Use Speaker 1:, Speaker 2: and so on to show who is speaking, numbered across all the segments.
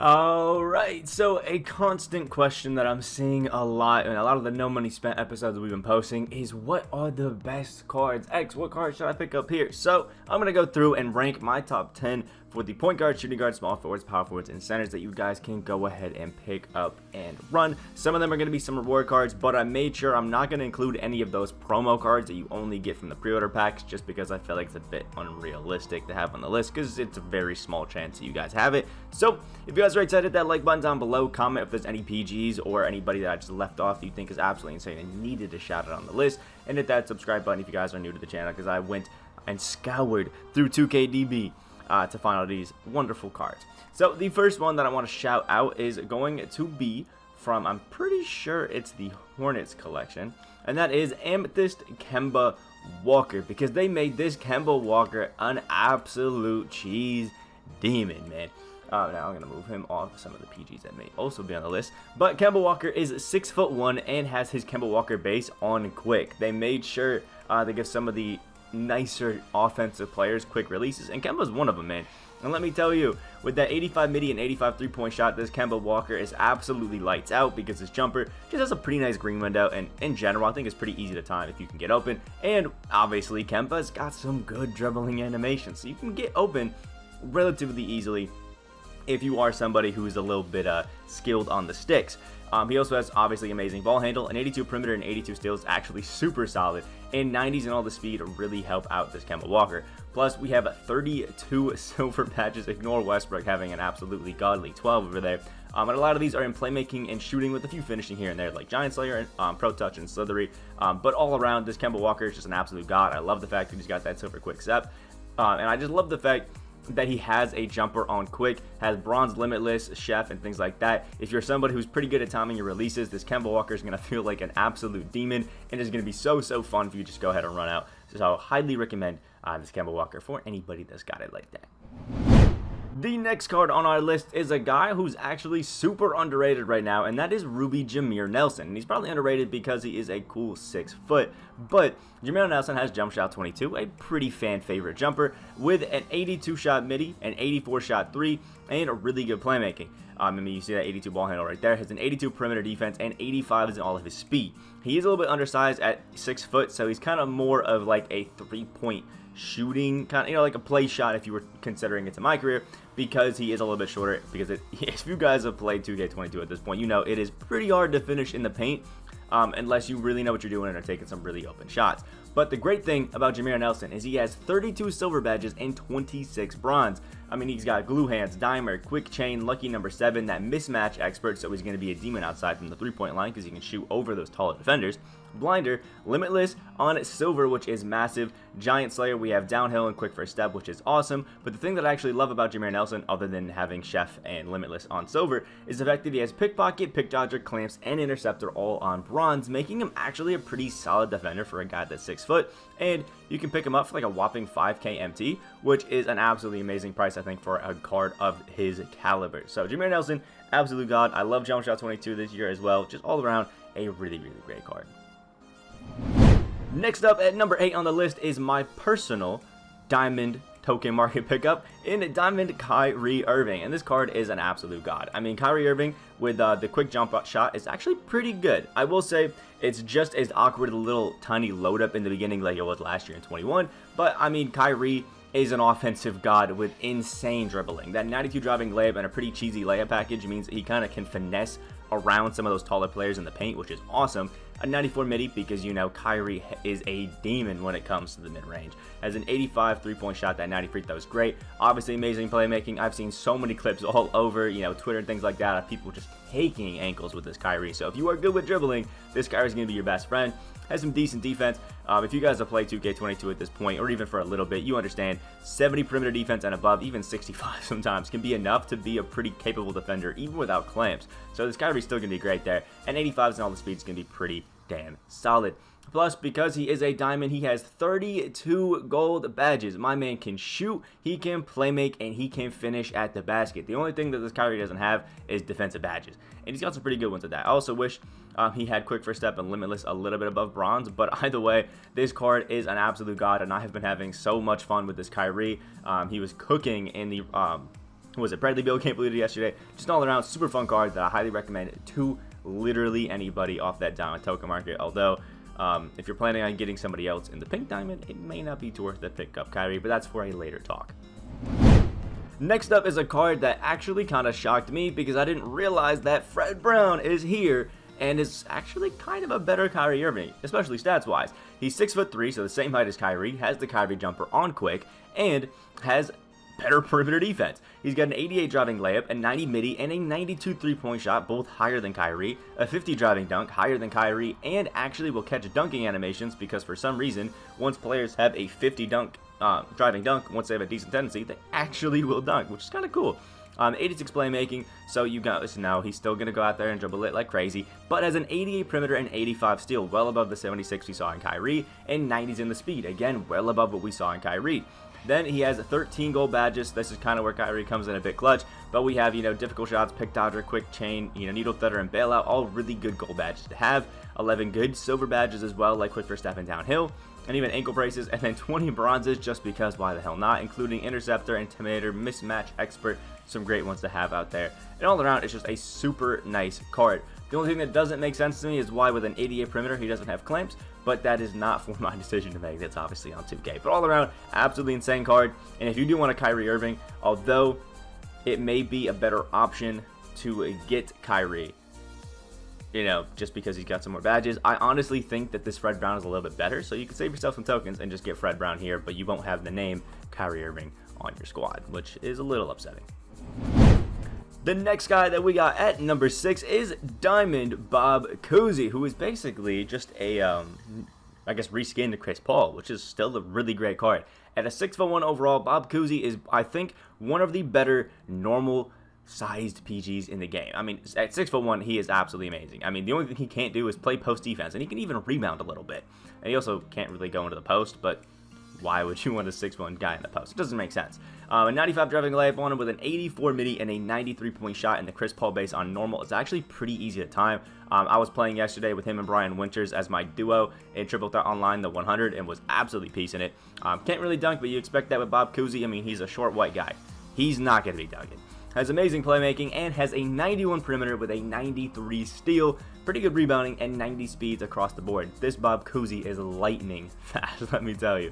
Speaker 1: Alright, so a constant question that I'm seeing a lot in a lot of the no money spent episodes that we've been posting is what are the best cards? X, what card should I pick up here? So I'm going to go through and rank my top 10 for the point guard, shooting guard, small forwards, power forwards, and centers that you guys can go ahead and pick up and run. Some of them are going to be some reward cards, but I made sure I'm not going to include any of those promo cards that you only get from the pre-order packs, just because I feel like it's a bit unrealistic to have on the list, because it's a very small chance that you guys have it. So if you guys are excited, hit that like button down below, comment if there's any PGs or anybody that I just left off you think is absolutely insane and needed to shout it on the list, and hit that subscribe button if you guys are new to the channel, because I went and scoured through 2KDB to find all these wonderful cards. So the first one that I want to shout out is going to be from, I'm pretty sure it's the Hornets collection, and that is Amethyst Kemba Walker, because they made this Kemba Walker an absolute cheese demon, man. Now I'm going to move him off some of the PGs that may also be on the list. But Kemba Walker is 6'1" and has his Kemba Walker base on quick. They made sure to give some of the nicer offensive players quick releases, and Kemba's one of them, man. And let me tell you, with that 85 midi and 85 three-point shot, this Kemba Walker is absolutely lights out, because his jumper just has a pretty nice green window, and in general, I think it's pretty easy to time if you can get open. And obviously, Kemba's got some good dribbling animation, so you can get open relatively easily if you are somebody who's a little bit skilled on the sticks. He also has obviously amazing ball handle, an 82 perimeter and 82 steals, actually super solid, and 90s and all the speed really help out this Kemba Walker. Plus, we have 32 silver badges. Ignore Westbrook having an absolutely godly 12 over there. And a lot of these are in playmaking and shooting, with a few finishing here and there, like Giant Slayer, Pro Touch, and Slithery. But all around, this Kemba Walker is just an absolute god. I love the fact that he's got that silver quick step. And I just love the fact that he has a jumper on quick, has bronze limitless, chef, and things like that. If you're somebody who's pretty good at timing your releases, this Kemba Walker is going to feel like an absolute demon, and it's going to be so fun if you just go ahead and run out. So I highly recommend this Kemba Walker for anybody that's got it like that. The next card on our list is a guy who's actually super underrated right now, and that is Jameer Nelson. And he's probably underrated because he is a cool 6 foot, but Jameer Nelson has jump shot 22, a pretty fan favorite jumper, with an 82 shot midi, an 84 shot 3, and a really good playmaking. I mean, you see that 82 ball handle right there. Has an 82 perimeter defense, and 85 is in all of his speed. He is a little bit undersized at 6 foot, so he's kind of more of like a 3-point shooting kind of, like a play shot if you were considering it to my career, because he is a little bit shorter. Because if you guys have played 2K22 at this point, you know it is pretty hard to finish in the paint unless you really know what you're doing and are taking some really open shots. But the great thing about Jameer Nelson is he has 32 silver badges and 26 bronze. I mean, he's got glue hands, dimer, quick chain, lucky number 7, that mismatch expert, so he's going to be a demon outside from the 3-point line because he can shoot over those taller defenders. Blinder, limitless on silver, which is massive. Giant Slayer, we have downhill and quick first step, which is awesome. But the thing that I actually love about Jameer Nelson, other than having chef and limitless on silver, is the fact that he has pickpocket, pick dodger, clamps, and interceptor all on bronze, making him actually a pretty solid defender for a guy that's 6 foot. And you can pick him up for like a whopping 5k MT, which is an absolutely amazing price, I think, for a card of his caliber. So Jameer Nelson, absolute god. I love jump shot 22 this year as well. Just all around a really great card. Next up at number 8 on the list is my personal diamond token market pickup in Diamond Kyrie Irving, and this card is an absolute god. I mean, Kyrie Irving with the quick jump shot is actually pretty good. I will say it's just as awkward, a little tiny load up in the beginning like it was last year in 21, but I mean, Kyrie is an offensive god with insane dribbling. That 92 driving layup and a pretty cheesy layup package means he kind of can finesse around some of those taller players in the paint, which is awesome. A 94 midi, because you know Kyrie is a demon when it comes to the mid-range. Has an 85 3-point shot, that 90 free throw is great. Obviously amazing playmaking. I've seen so many clips all over, Twitter and things like that, of people just taking ankles with this Kyrie. So if you are good with dribbling, this Kyrie is going to be your best friend. Has some decent defense. If you guys have played 2K22 at this point, or even for a little bit, you understand 70 perimeter defense and above, even 65 sometimes, can be enough to be a pretty capable defender, even without clamps. So this Kyrie's still going to be great there. And 85s and all the speeds going to be pretty damn solid. Plus, because he is a diamond, he has 32 gold badges. My man can shoot, he can play make, and he can finish at the basket. The only thing that this Kyrie doesn't have is defensive badges, and he's got some pretty good ones at that. I also wish he had quick first step and limitless a little bit above bronze, but either way, this card is an absolute god, and I have been having so much fun with this Kyrie. He was cooking in the who was it? Bradley Beal came completed yesterday. Just an all-around super fun card that I highly recommend to literally anybody off that diamond token market. Although, if you're planning on getting somebody else in the pink diamond, it may not be too worth to pick up Kyrie, but that's for a later talk. Next up is a card that actually kind of shocked me because I didn't realize that Fred Brown is here and is actually kind of a better Kyrie Irving, especially stats-wise. He's 6'3", so the same height as Kyrie, has the Kyrie jumper on quick, and has better perimeter defense. He's got an 88 driving layup, a 90 midi, and a 92 three-point shot, both higher than Kyrie, a 50 driving dunk, higher than Kyrie, and actually will catch dunking animations because for some reason, once players have a 50 driving dunk, once they have a decent tendency, they actually will dunk, which is kind of cool. 86 playmaking, so you got this now. He's still going to go out there and dribble it like crazy, but has an 88 perimeter and 85 steal, well above the 76 we saw in Kyrie, and 90s in the speed, again, well above what we saw in Kyrie. Then he has 13 gold badges. This is kind of where Kyrie comes in a bit clutch, but we have, difficult shots, pick dodger, quick chain, needle threader, and bailout, all really good gold badges to have. 11 good silver badges as well, like quick for step and downhill, and even ankle braces, and then 20 bronzes just because why the hell not, including interceptor, intimidator, mismatch expert, some great ones to have out there. And all around, it's just a super nice card. The only thing that doesn't make sense to me is why with an 88 perimeter he doesn't have clamps, but that is not for my decision to make. That's obviously on 2K. But all around, absolutely insane card. And if you do want a Kyrie Irving, although it may be a better option to get Kyrie, just because he's got some more badges, I honestly think that this Fred Brown is a little bit better. So you can save yourself some tokens and just get Fred Brown here, but you won't have the name Kyrie Irving on your squad, which is a little upsetting. The next guy that we got at number 6 is Diamond Bobcousy, who is basically just a, I guess, reskinned Chris Paul, which is still a really great card. At a 6'1" overall, Bobcousy is, I think, one of the better normal-sized PGs in the game. I mean, at 6'1", he is absolutely amazing. I mean, the only thing he can't do is play post defense, and he can even rebound a little bit. And he also can't really go into the post, but why would you want a 6'1" guy in the post? It doesn't make sense. A 95 driving layup on him with an 84 midi and a 93-point shot in the Chris Paul base on normal. It's actually pretty easy to time. I was playing yesterday with him and Brian Winters as my duo in Triple Threat Online, the 100, and was absolutely piecing it. Can't really dunk, but you expect that with Bobcousy. I mean, he's a short white guy. He's not going to be dunking. Has amazing playmaking and has a 91 perimeter with a 93 steal, pretty good rebounding, and 90 speeds across the board. This Bobcousy is lightning fast, let me tell you.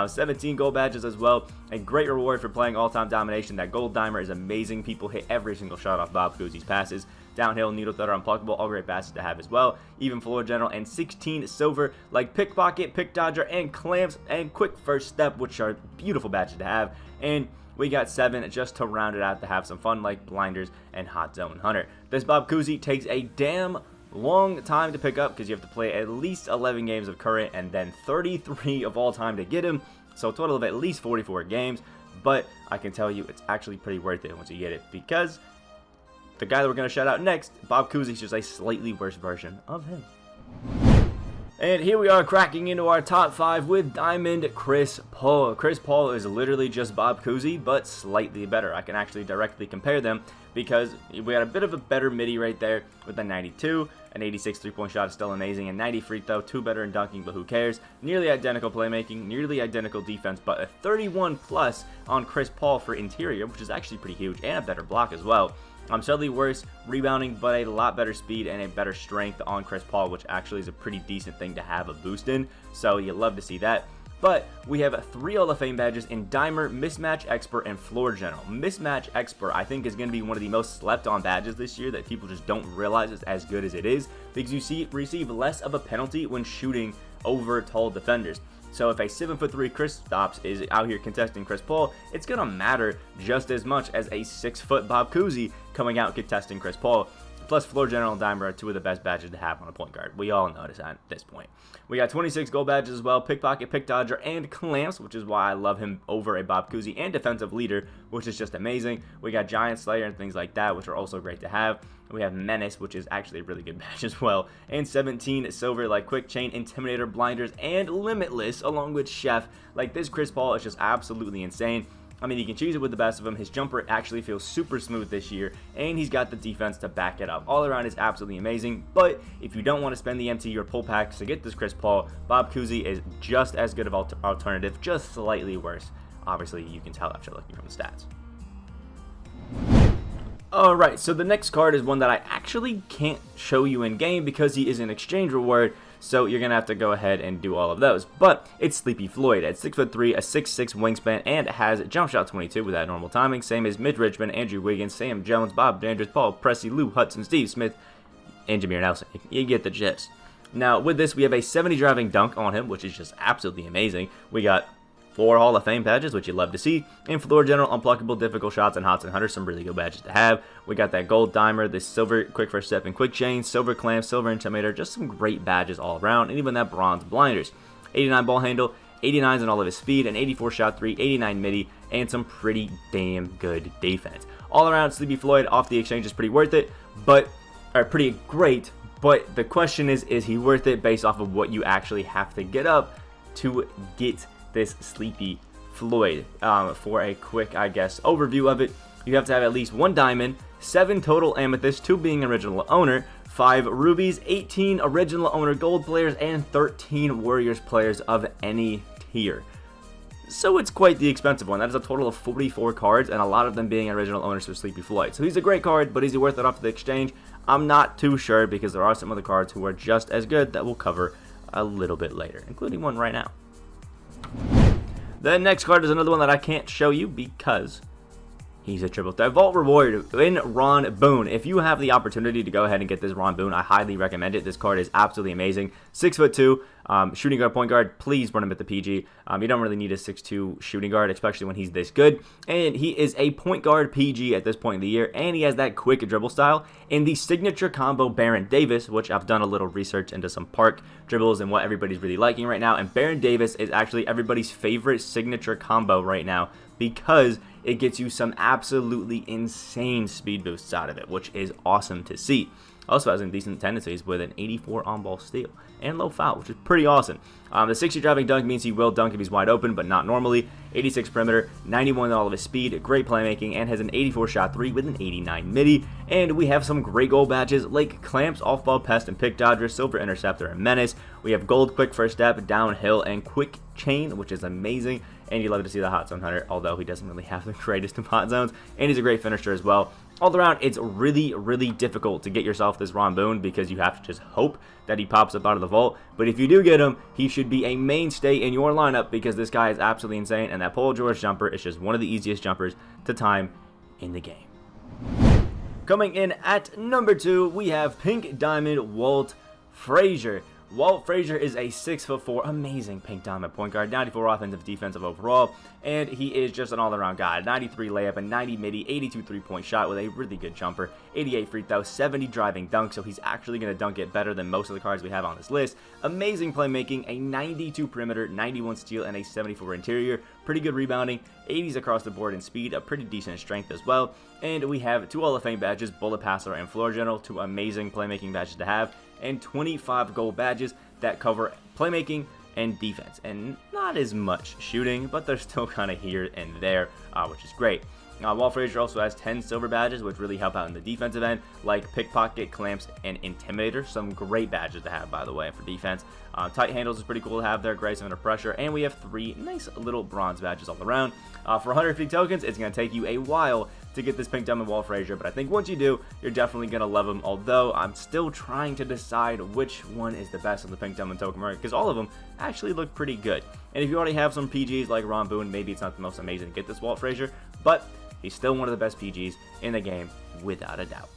Speaker 1: 17 gold badges as well. A great reward for playing all-time domination. That gold dimer is amazing. People hit every single shot off Bobcousy's passes. Downhill, needle threader, unpluckable, all great passes to have as well. Even Floyd general, and 16 silver like pickpocket, pick dodger, and clamps, and quick first step, which are beautiful badges to have. And we got 7 just to round it out to have some fun, like blinders and hot zone hunter. This Bobcousy takes a damn long time to pick up because you have to play at least 11 games of current and then 33 of all time to get him, so a total of at least 44 games. But I can tell you it's actually pretty worth it once you get it, because the guy that we're going to shout out next, Bobcousy, is just a slightly worse version of him. And here we are cracking into our top 5 with Diamond Chris Paul. Chris Paul is literally just Bobcousy, but slightly better. I can actually directly compare them because we got a bit of a better midi right there with a 92. An 86 three-point shot is still amazing. And 90 free throw, 2 better in dunking, but who cares? Nearly identical playmaking, nearly identical defense, but a 31 plus on Chris Paul for interior, which is actually pretty huge, and a better block as well. Slightly worse rebounding, but a lot better speed and a better strength on Chris Paul, which actually is a pretty decent thing to have a boost in, so you love to see that. But we have 3 Hall of Fame badges in Dimer, Mismatch Expert, and Floor General. Mismatch Expert, I think, is going to be one of the most slept on badges this year that people just don't realize is as good as it is, because you receive less of a penalty when shooting over tall defenders. So if a 7'3" Chris Stops is out here contesting Chris Paul, it's going to matter just as much as a 6' Bobcousy coming out contesting Chris Paul. Plus, Floor General and Dimer are 2 of the best badges to have on a point guard. We all notice at this point. We got 26 gold badges as well, pickpocket, pick dodger, and clamps, which is why I love him over a Bobcousy, and defensive leader, which is just amazing. We got giant slayer and things like that, which are also great to have. We have menace, which is actually a really good badge as well, and 17 silver like quick chain, intimidator, blinders, and limitless, along with chef. Like, this Chris Paul is just absolutely insane. I mean, you can choose it with the best of them. His jumper actually feels super smooth this year, and he's got the defense to back it up. All around is absolutely amazing, but if you don't want to spend the MT or pull packs to get this Chris Paul, Bobcousy is just as good of an alternative, just slightly worse. Obviously, you can tell after looking from the stats. Alright, so the next card is one that I actually can't show you in game because he is an exchange reward, so you're going to have to go ahead and do all of those. But it's Sleepy Floyd at 6'3", a 6'6" wingspan, and has jump shot 22 with that normal timing, same as Mitch Richmond, Andrew Wiggins, Sam Jones, Bob Dandridge, Paul Pressey, Lou Hudson, Steve Smith, and Jameer Nelson. You get the gist. Now, with this, we have a 70 driving dunk on him, which is just absolutely amazing. We got 4 Hall of Fame badges, which you love to see, and Floor General, Unpluckable, Difficult Shots, and Hots and Hunters, some really good badges to have. We got that Gold Dimer, the Silver Quick First Step and Quick Chain, Silver Clamp, Silver Intimidator, just some great badges all around, and even that Bronze Blinders. 89 Ball Handle, 89s in all of his speed, an 84 Shot 3, 89 midi, and some pretty damn good defense. All around, Sleepy Floyd off the exchange is pretty worth it, pretty great, but the question is he worth it based off of what you actually have to get up to get this Sleepy Floyd? For a quick, I guess, overview of it, you have to have at least 1 diamond, 7 total amethysts, 2 being original owner, 5 rubies, 18 original owner gold players, and 13 Warriors players of any tier. So it's quite the expensive one. That is a total of 44 cards, and a lot of them being original owners for Sleepy Floyd. So he's a great card, but is he worth it off the exchange? I'm not too sure, because there are some other cards who are just as good that we'll cover a little bit later, including one right now. The next card is another one that I can't show you because he's a triple threat vault reward in Ron Boone. If you have the opportunity to go ahead and get this Ron Boone, I highly recommend it. This card is absolutely amazing. 6'2", shooting guard, point guard. Please run him at the PG. You don't really need a 6'2" shooting guard, especially when he's this good. And he is a point guard PG at this point in the year, and he has that quick dribble style in the signature combo Baron Davis, which I've done a little research into some park dribbles and what everybody's really liking right now. And Baron Davis is actually everybody's favorite signature combo right now because it gets you some absolutely insane speed boosts out of it, which is awesome to see. Also has some decent tendencies with an 84 on-ball steal and low foul, which is pretty awesome. The 60 driving dunk means he will dunk if he's wide open, but not normally. 86 perimeter, 91 in all of his speed, great playmaking, and has an 84 shot 3 with an 89 midi. And we have some great gold badges like Clamps, Off-Ball Pest, and Pick Dodger, Silver Interceptor, and Menace. We have Gold Quick First Step, Downhill, and Quick Chain, which is amazing. And you love to see the Hot Zone Hunter, although he doesn't really have the greatest of hot zones. And he's a great finisher as well. All around, it's really, really difficult to get yourself this Ron Boone because you have to just hope that he pops up out of the vault. But if you do get him, he should be a mainstay in your lineup because this guy is absolutely insane. And that Paul George jumper is just one of the easiest jumpers to time in the game. Coming in at number 2, we have Pink Diamond Walt Frazier. Walt Frazier is a 6'4", amazing pink diamond point guard, 94 offensive, defensive overall, and he is just an all-around guy. 93 layup, a 90 midi, 82 three-point shot with a really good jumper, 88 free throw, 70 driving dunk, so he's actually going to dunk it better than most of the cards we have on this list. Amazing playmaking, a 92 perimeter, 91 steal, and a 74 interior. Pretty good rebounding, 80s across the board in speed, a pretty decent strength as well. And we have 2 Hall of Fame badges, Bullet Passer and Floor General, 2 amazing playmaking badges to have, and 25 gold badges that cover playmaking and defense, and not as much shooting, but they're still kind of here and there, which is great. Walt Frazier also has 10 silver badges, which really help out in the defensive end, like Pickpocket, Clamps, and Intimidator. Some great badges to have, by the way, for defense. Tight Handles is pretty cool to have there, aggressive under pressure, and we have 3 nice little bronze badges all around. For 150 tokens, it's going to take you a while to get this Pink Diamond Walt Frazier, but I think once you do, you're definitely going to love him, although I'm still trying to decide which one is the best of the Pink Diamond token market, because all of them actually look pretty good. And if you already have some PGs like Ron Boone, maybe it's not the most amazing to get this Walt Frazier, but he's still one of the best PGs in the game, without a doubt.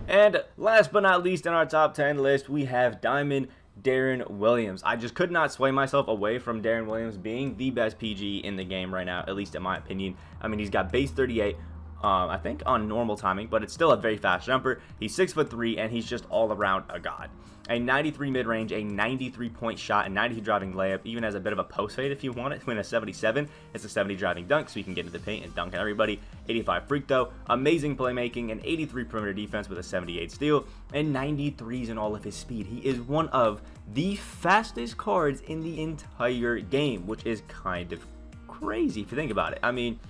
Speaker 1: And last but not least in our top 10 list, we have Diamond Darren Williams. I just could not sway myself away from Darren Williams being the best PG in the game right now, at least in my opinion. I mean, he's got base 38, I think on normal timing, but it's still a very fast jumper. He's 6'3", and he's just all around a god. A 93 mid-range, a 93-point shot, and 92 driving layup, even has a bit of a post fade if you want it. When a 77, it's a 70 driving dunk, so you can get into the paint and dunk on everybody. 85 freak though, amazing playmaking, and 83 perimeter defense with a 78 steal, and 93s in all of his speed. He is one of the fastest cards in the entire game, which is kind of crazy if you think about it. I mean,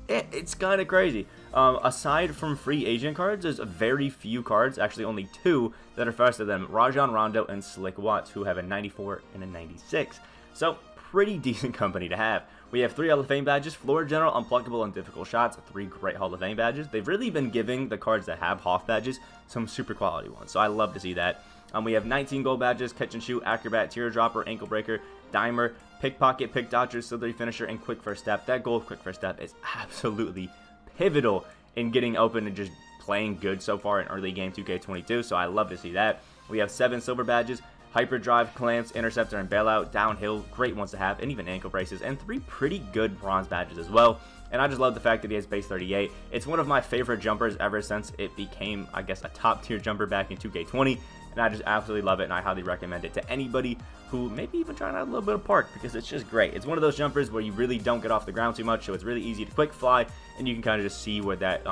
Speaker 1: it's kind of crazy. Aside from free agent cards, there's very few cards, actually only 2, that are faster than Rajon Rondo and Slick Watts, who have a 94 and a 96. So, pretty decent company to have. We have 3 Hall of Fame badges, Floor General, Unpluckable, and Difficult Shots, 3 great Hall of Fame badges. They've really been giving the cards that have Hoff badges some super quality ones, so I love to see that. We have 19 gold badges, Catch and Shoot, Acrobat, Teardropper, Ankle Breaker, Dimer, Pickpocket, Pick Dodger, Slithery Finisher, and Quick First Step. That gold Quick First Step is absolutely pivotal in getting open and just playing good so far in early game 2K22, so I love to see that. We have 7 silver badges, Hyperdrive, Clamps, Interceptor, and Bailout, Downhill, great ones to have, and even Ankle Braces, and 3 pretty good bronze badges as well. And I just love the fact that he has base 38. It's one of my favorite jumpers ever since it became, I guess, a top tier jumper back in 2K20, and I just absolutely love it, and I highly recommend it to anybody who maybe even trying out a little bit of park, because it's just great. It's one of those jumpers where you really don't get off the ground too much, so it's really easy to quick fly, and you can kind of just see where that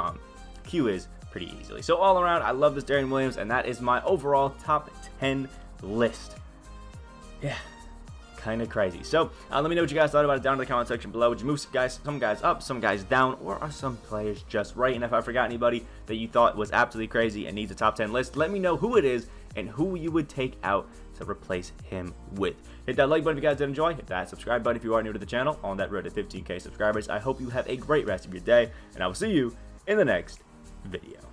Speaker 1: Q is pretty easily. So all around, I love this Darren Williams, and that is my overall top 10 list. Yeah, kind of crazy. So let me know what you guys thought about it down in the comment section below. Would you move some guys up, some guys down, or are some players just right? And if I forgot anybody that you thought was absolutely crazy and needs a top 10 list, let me know who it is and who you would take out to replace him with. Hit that like button if you guys did enjoy. Hit that subscribe button if you are new to the channel on that road to 15K subscribers. I hope you have a great rest of your day, and I will see you in the next video.